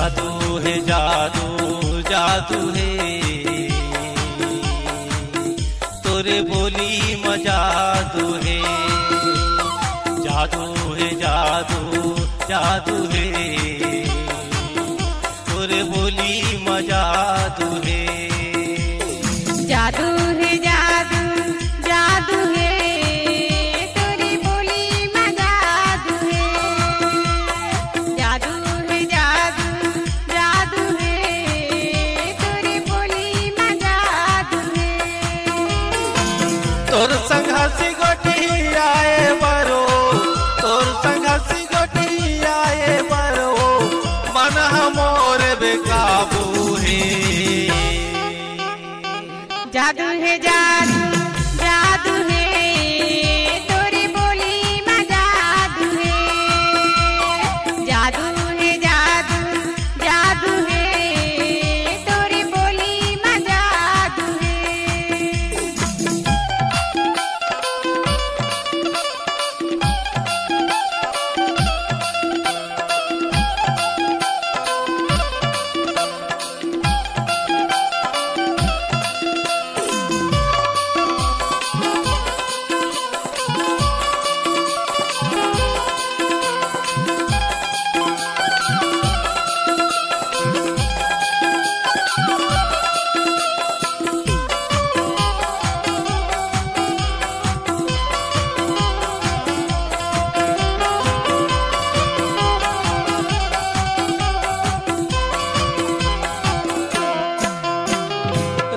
जादू है जादू जादू है तोरे बोली में जादू है जादू है जादू जादू है तोरे बोली में जादू है जादू है जादू जादू है तोरी बोली में जादू है जादू है जादू जादू है तोरी बोली में जादू है तोर संघर्षी गोटी आए बरो तोर संघर्षी गोटी आए बरो मन हमोर बेकाबू है जादू है जादू जादू है तोरी बोली में जादू है जादू है जादू जादू है तोरी बोली में जादू है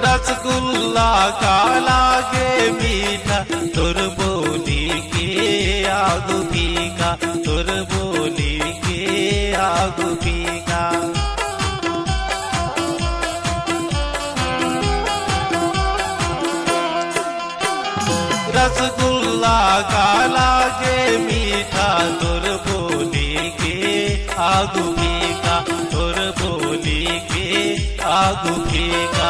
रसगुल्ला का लागे मीठा तुर बोली के आगू फीका तुर बोली के आगू फीका रसगुल्ला का लागे मीठा तुर बोली के आगू फीका तुर बोली के आगू फीका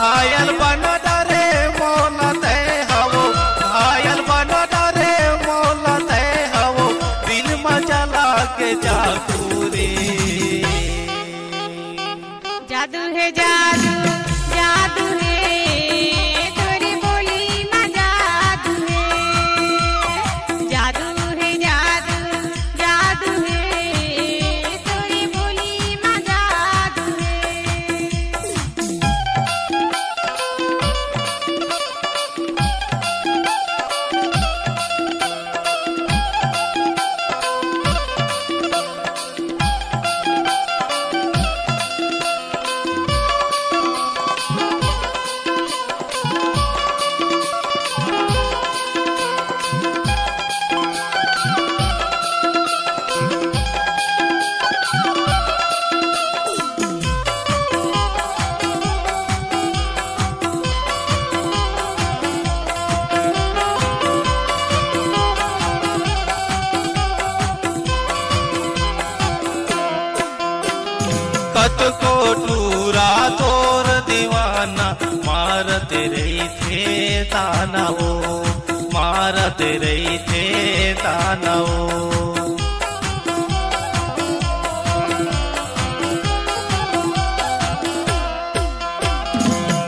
घायल बन डरे मोलते हवो घायल बन डरे मोलते हवो दिल में जला के जादू रे जादू है जादू जादू है तोरी बोली में जादू है जादू है जादू जादू है तोरी बोली में जादू है कत को टूरा तोर दीवाना मारते रही थे ताना वो मारते रही थे ताना वो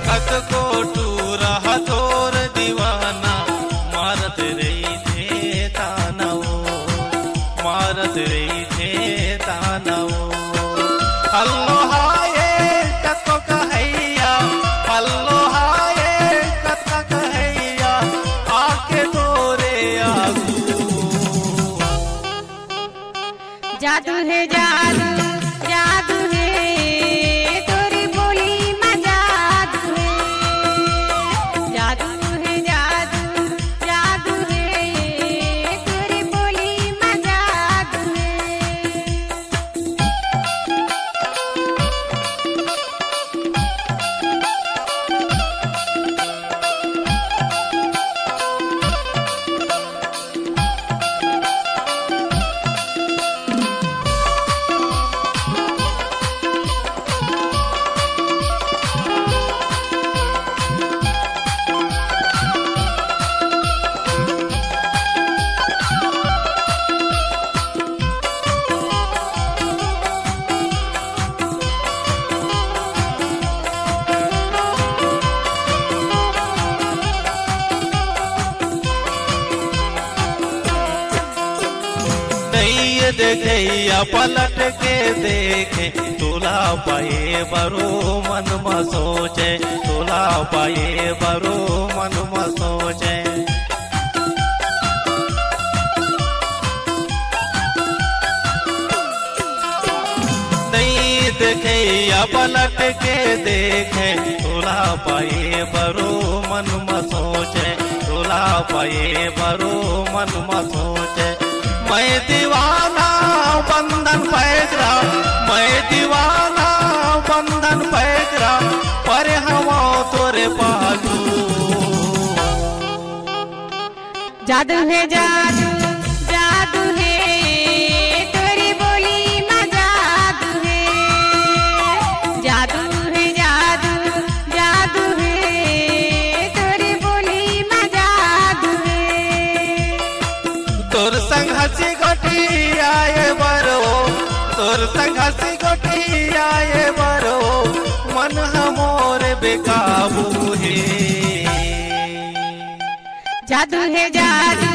कत को टूरा तोर दीवाना मारते रही थे ताना वो मारते रही थे ताना वो हल्लो हाये कतो कहैया हल्लो हाये कतो कहैया आके तोरे आगू जादू है जादू जादू है तोरी बोली में जादू है जादू है जादू जादू है तोरी बोली में जादू है देखे या पलट के देखे तुला पाए बरो मन में सोचे तुला पाए बरो मन में सोचे नहीं देखे या पलट के देखे तुला पाए बरो मन में सोचे तुला पाए बरो मन में सोचे मैं दीवाना बंधन पैगरा मैं दीवाना बंधन पैगरा पर हवा तोरे पालू जादू है जादू जादू है तेरी बोली में जादू है जादू है जादू जादू है तेरी बोली में जादू है तोर संग हंसी गोटी आए बरो तोर संग हंसी गोटी आए बरो मन हमोर बेकाबू है जादू है जादू